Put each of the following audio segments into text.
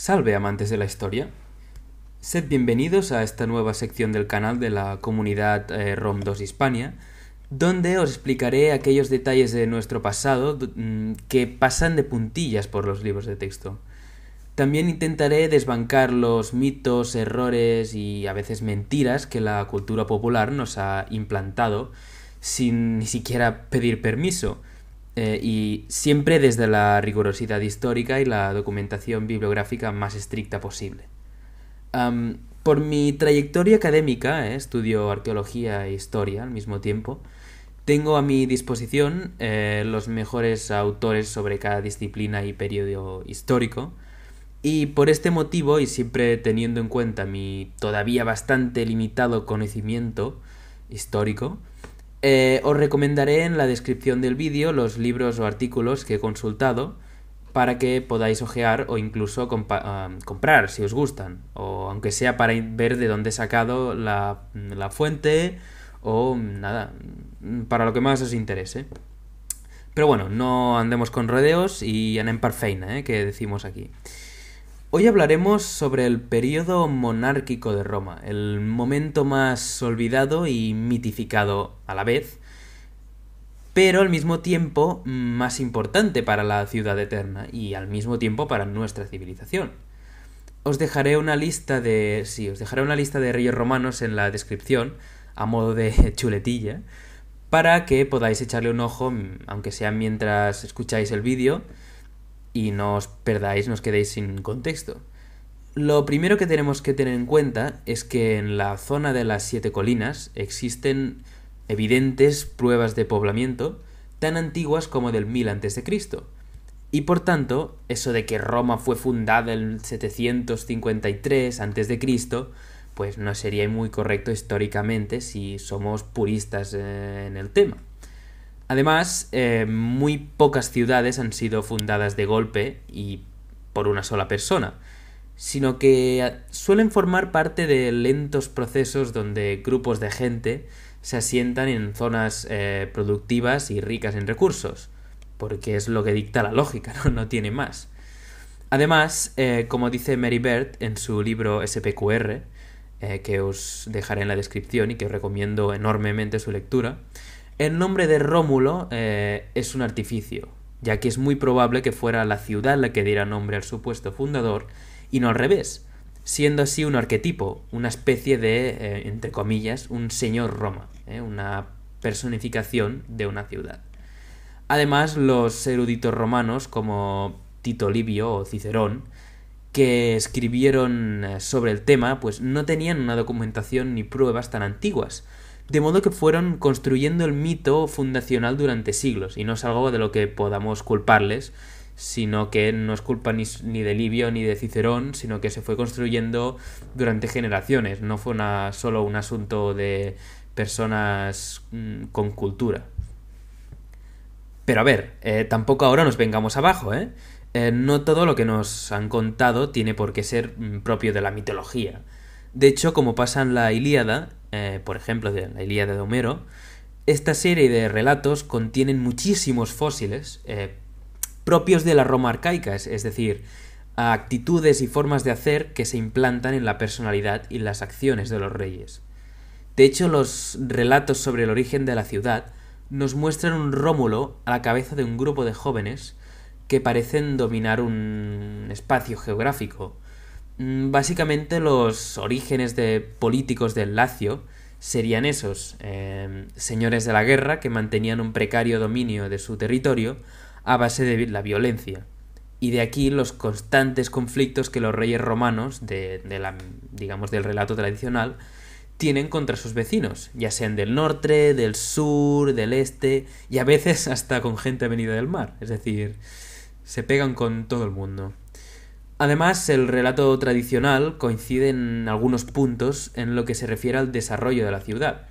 Salve, amantes de la historia. Sed bienvenidos a esta nueva sección del canal de la comunidad ROM2 Hispania, donde os explicaré aquellos detalles de nuestro pasado que pasan de puntillas por los libros de texto. También intentaré desbancar los mitos, errores y a veces mentiras que la cultura popular nos ha implantado sin ni siquiera pedir permiso, y siempre desde la rigurosidad histórica y la documentación bibliográfica más estricta posible. Por mi trayectoria académica, estudio arqueología e historia al mismo tiempo, tengo a mi disposición los mejores autores sobre cada disciplina y periodo histórico, y por este motivo, y siempre teniendo en cuenta mi todavía bastante limitado conocimiento histórico, os recomendaré en la descripción del vídeo los libros o artículos que he consultado para que podáis ojear o incluso comprar si os gustan, o aunque sea para ver de dónde he sacado la fuente o nada, para lo que más os interese. Pero bueno, no andemos con rodeos y anem per feina, que decimos aquí. Hoy hablaremos sobre el periodo monárquico de Roma, el momento más olvidado y mitificado a la vez, pero al mismo tiempo más importante para la ciudad eterna y al mismo tiempo para nuestra civilización. Os dejaré una lista de reyes romanos en la descripción, a modo de chuletilla, para que podáis echarle un ojo, aunque sea mientras escucháis el vídeo, y no os perdáis, no os quedéis sin contexto. Lo primero que tenemos que tener en cuenta es que en la zona de las Siete Colinas existen evidentes pruebas de poblamiento tan antiguas como del 1000 a.C. Y por tanto, eso de que Roma fue fundada en 753 a.C., pues no sería muy correcto históricamente si somos puristas en el tema. Además, muy pocas ciudades han sido fundadas de golpe y por una sola persona, sino que suelen formar parte de lentos procesos donde grupos de gente se asientan en zonas productivas y ricas en recursos, porque es lo que dicta la lógica, no tiene más. Además, como dice Mary Beard en su libro SPQR, que os dejaré en la descripción y que os recomiendo enormemente su lectura, el nombre de Rómulo es un artificio, ya que es muy probable que fuera la ciudad la que diera nombre al supuesto fundador y no al revés, siendo así un arquetipo, una especie de, entre comillas, un señor Roma, una personificación de una ciudad. Además, los eruditos romanos como Tito Livio o Cicerón, que escribieron sobre el tema, pues no tenían una documentación ni pruebas tan antiguas, de modo que fueron construyendo el mito fundacional durante siglos, y no es algo de lo que podamos culparles, sino que no es culpa ni de Livio ni de Cicerón, sino que se fue construyendo durante generaciones, no fue solo un asunto de personas con cultura. Pero a ver, tampoco ahora nos vengamos abajo, no todo lo que nos han contado tiene por qué ser propio de la mitología. De hecho, como pasa en la Ilíada, por ejemplo, de la Ilíada de Homero, esta serie de relatos contienen muchísimos fósiles propios de la Roma arcaica, es decir, actitudes y formas de hacer que se implantan en la personalidad y las acciones de los reyes. De hecho, los relatos sobre el origen de la ciudad nos muestran un Rómulo a la cabeza de un grupo de jóvenes que parecen dominar un espacio geográfico. Básicamente los orígenes de políticos del Lacio serían esos, señores de la guerra que mantenían un precario dominio de su territorio a base de la violencia. Y de aquí los constantes conflictos que los reyes romanos, del relato tradicional, tienen contra sus vecinos, ya sean del norte, del sur, del este, y a veces hasta con gente venida del mar, es decir, se pegan con todo el mundo. Además, el relato tradicional coincide en algunos puntos en lo que se refiere al desarrollo de la ciudad,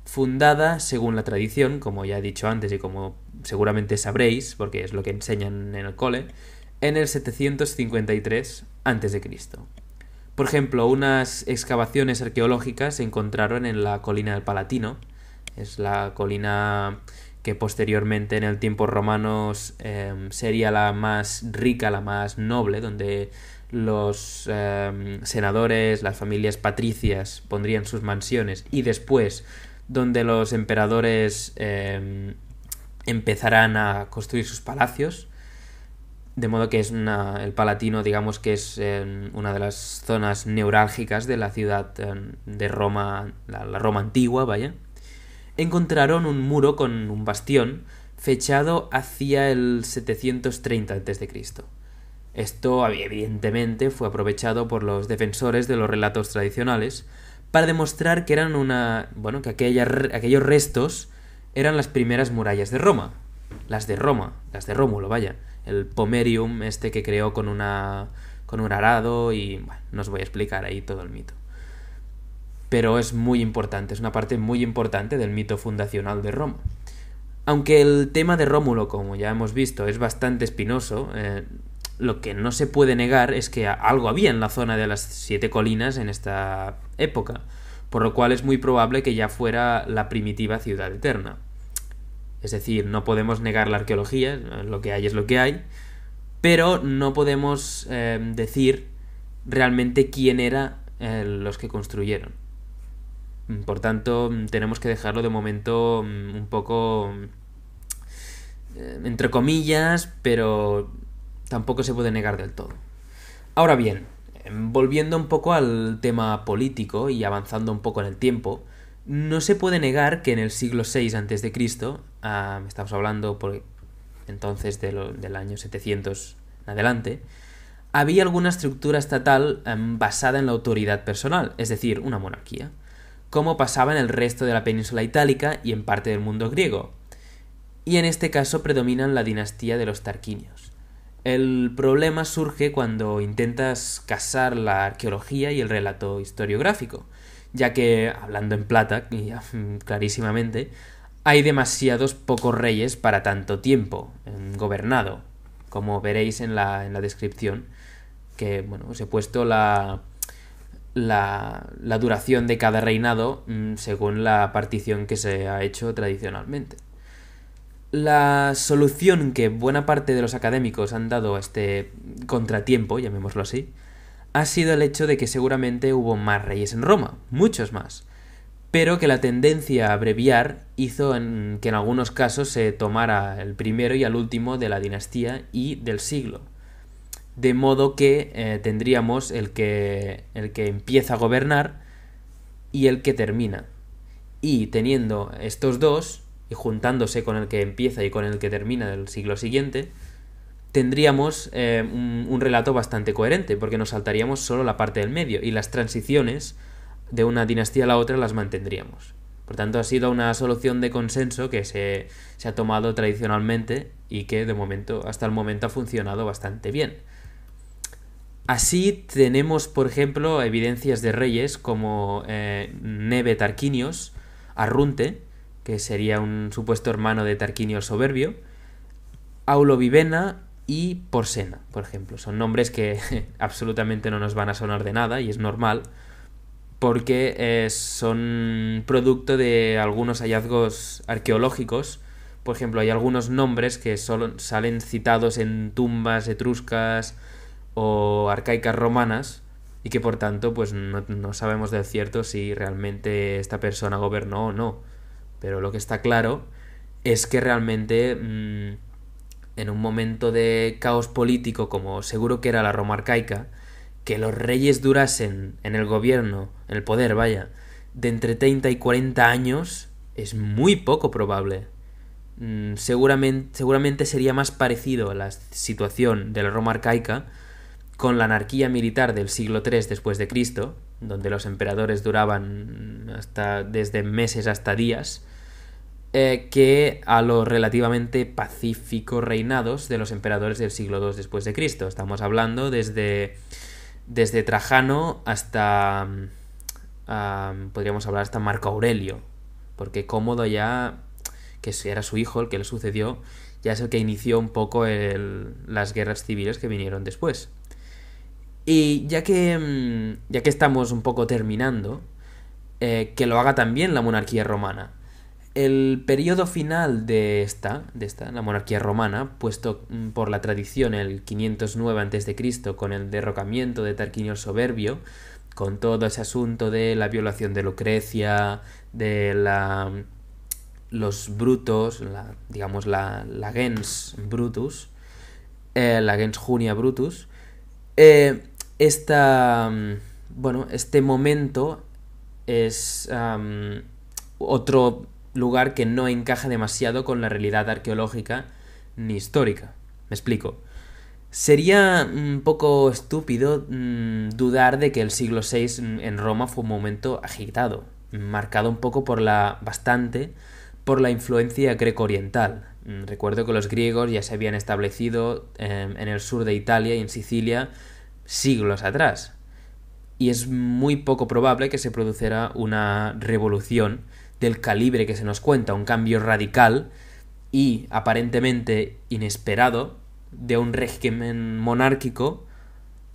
fundada, según la tradición, como ya he dicho antes y como seguramente sabréis, porque es lo que enseñan en el cole, en el 753 a.C. Por ejemplo, unas excavaciones arqueológicas se encontraron en la colina del Palatino, es la colina que posteriormente en el tiempo romano sería la más rica, la más noble, donde los senadores, las familias patricias pondrían sus mansiones, y después donde los emperadores empezarán a construir sus palacios, de modo que es el Palatino, digamos que es una de las zonas neurálgicas de la ciudad de Roma, la Roma antigua, vaya. Encontraron un muro con un bastión fechado hacia el 730 a.C. Esto, evidentemente, fue aprovechado por los defensores de los relatos tradicionales para demostrar que eran que aquellos restos eran las primeras murallas de Roma. Las de Rómulo, vaya. El Pomerium, que creó con un arado, y bueno, no os voy a explicar ahí todo el mito. Pero es muy importante, es una parte muy importante del mito fundacional de Roma. Aunque el tema de Rómulo, como ya hemos visto, es bastante espinoso, lo que no se puede negar es que algo había en la zona de las 7 colinas en esta época, por lo cual es muy probable que ya fuera la primitiva ciudad eterna. Es decir, no podemos negar la arqueología, lo que hay es lo que hay, pero no podemos decir realmente quién era los que construyeron. Por tanto, tenemos que dejarlo de momento un poco entre comillas, pero tampoco se puede negar del todo. Ahora bien, volviendo un poco al tema político y avanzando un poco en el tiempo, no se puede negar que en el siglo VI a.C., estamos hablando por entonces del año 700 en adelante, había alguna estructura estatal basada en la autoridad personal, es decir, una monarquía, como pasaba en el resto de la península itálica y en parte del mundo griego. Y en este caso predominan la dinastía de los Tarquinios. El problema surge cuando intentas casar la arqueología y el relato historiográfico, ya que, hablando en plata, clarísimamente, hay demasiados pocos reyes para tanto tiempo gobernado, como veréis en la descripción, que bueno, os he puesto la duración de cada reinado según la partición que se ha hecho tradicionalmente. La solución que buena parte de los académicos han dado a este contratiempo, llamémoslo así, ha sido el hecho de que seguramente hubo más reyes en Roma, muchos más, pero que la tendencia a abreviar hizo que en algunos casos se tomara el primero y al último de la dinastía y del siglo. De modo que tendríamos el que empieza a gobernar y el que termina. Y teniendo estos dos, y juntándose con el que empieza y con el que termina del siglo siguiente, tendríamos un relato bastante coherente, porque nos saltaríamos solo la parte del medio, y las transiciones de una dinastía a la otra las mantendríamos. Por tanto, ha sido una solución de consenso que se ha tomado tradicionalmente y que hasta el momento ha funcionado bastante bien. Así tenemos, por ejemplo, evidencias de reyes como Nebe Tarquinios, Arrunte, que sería un supuesto hermano de Tarquinio el Soberbio, Aulo Vivena y Porsena, por ejemplo. Son nombres que absolutamente no nos van a sonar de nada, y es normal, porque son producto de algunos hallazgos arqueológicos. Por ejemplo, hay algunos nombres que solo salen citados en tumbas etruscas o arcaicas romanas, y que por tanto pues no sabemos del cierto si realmente esta persona gobernó o no. Pero lo que está claro es que realmente en un momento de caos político, como seguro que era la Roma arcaica, que los reyes durasen en el gobierno, en el poder, vaya, de entre 30 y 40 años, es muy poco probable. Seguramente sería más parecido a la situación de la Roma arcaica con la anarquía militar del siglo III después de Cristo, donde los emperadores duraban desde meses hasta días, que a los relativamente pacíficos reinados de los emperadores del siglo II después de Cristo. Estamos hablando desde Trajano hasta podríamos hablar hasta Marco Aurelio, porque Cómodo, ya que era su hijo el que le sucedió, ya es el que inició un poco las guerras civiles que vinieron después. Y ya que estamos un poco terminando, que lo haga también la monarquía romana. El periodo final de la monarquía romana, puesto por la tradición el 509 a.C., con el derrocamiento de Tarquinio el Soberbio, con todo ese asunto de la violación de Lucrecia, de los brutos, la gens Brutus, la gens Junia Brutus, este momento es otro lugar que no encaja demasiado con la realidad arqueológica ni histórica. Me explico. Sería un poco estúpido dudar de que el siglo VI en Roma fue un momento agitado, marcado un poco bastante por la influencia greco-oriental. Recuerdo que los griegos ya se habían establecido en el sur de Italia y en Sicilia siglos atrás. Y es muy poco probable que se produjera una revolución del calibre que se nos cuenta, un cambio radical y aparentemente inesperado de un régimen monárquico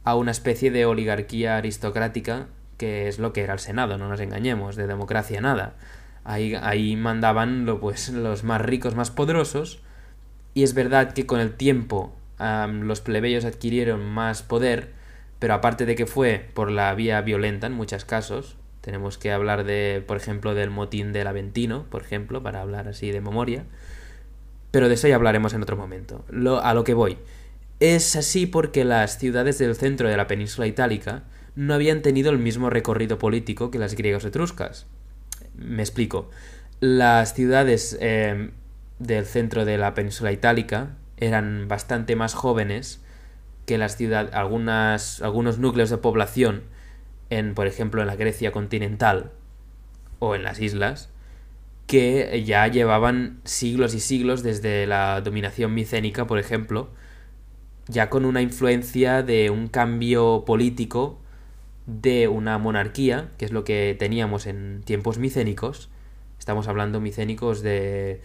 a una especie de oligarquía aristocrática, que es lo que era el Senado, no nos engañemos, de democracia nada. Ahí mandaban los más ricos, más poderosos, y es verdad que con el tiempo los plebeyos adquirieron más poder, pero aparte de que fue por la vía violenta en muchos casos. Tenemos que hablar por ejemplo, del motín del Aventino, por ejemplo, para hablar así de memoria. Pero de eso ya hablaremos en otro momento. A lo que voy. Es así porque las ciudades del centro de la península itálica no habían tenido el mismo recorrido político que las griegas etruscas. Me explico. Las ciudades del centro de la península itálica eran bastante más jóvenes que las ciudades, algunos núcleos de población por ejemplo, en la Grecia continental o en las islas, que ya llevaban siglos y siglos desde la dominación micénica, por ejemplo, ya con una influencia de un cambio político de una monarquía, que es lo que teníamos en tiempos micénicos. Estamos hablando micénicos de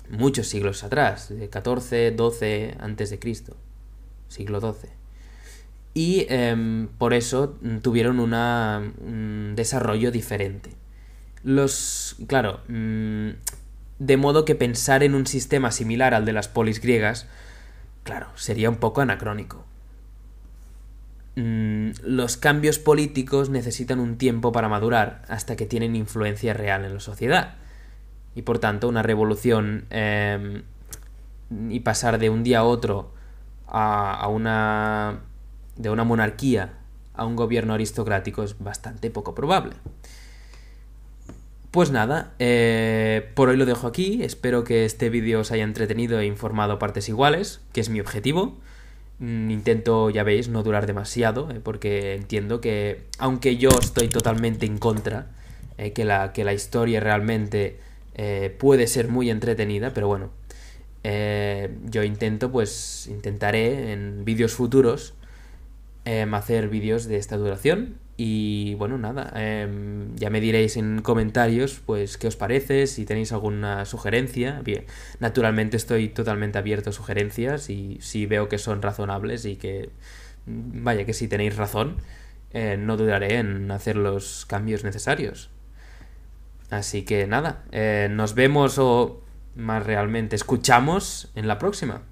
muchos siglos atrás, de 14, 12 antes de Cristo, siglo XII. Y por eso tuvieron un desarrollo diferente. Claro, de modo que pensar en un sistema similar al de las polis griegas, claro, sería un poco anacrónico. Los cambios políticos necesitan un tiempo para madurar hasta que tienen influencia real en la sociedad. Y por tanto, una revolución y pasar de un día a otro de una monarquía a un gobierno aristocrático es bastante poco probable. Pues nada, por hoy lo dejo aquí. Espero que este vídeo os haya entretenido e informado a partes iguales, que es mi objetivo. Intento, ya veis, no durar demasiado, porque entiendo que, aunque yo estoy totalmente en contra, que la historia realmente puede ser muy entretenida, pero bueno, yo intentaré en vídeos futuros hacer vídeos de esta duración. Y bueno, nada, ya me diréis en comentarios pues qué os parece, si tenéis alguna sugerencia. Bien, naturalmente estoy totalmente abierto a sugerencias, y si veo que son razonables y que, vaya, que si tenéis razón, no dudaré en hacer los cambios necesarios. Así que nada, nos vemos, o más realmente escuchamos en la próxima.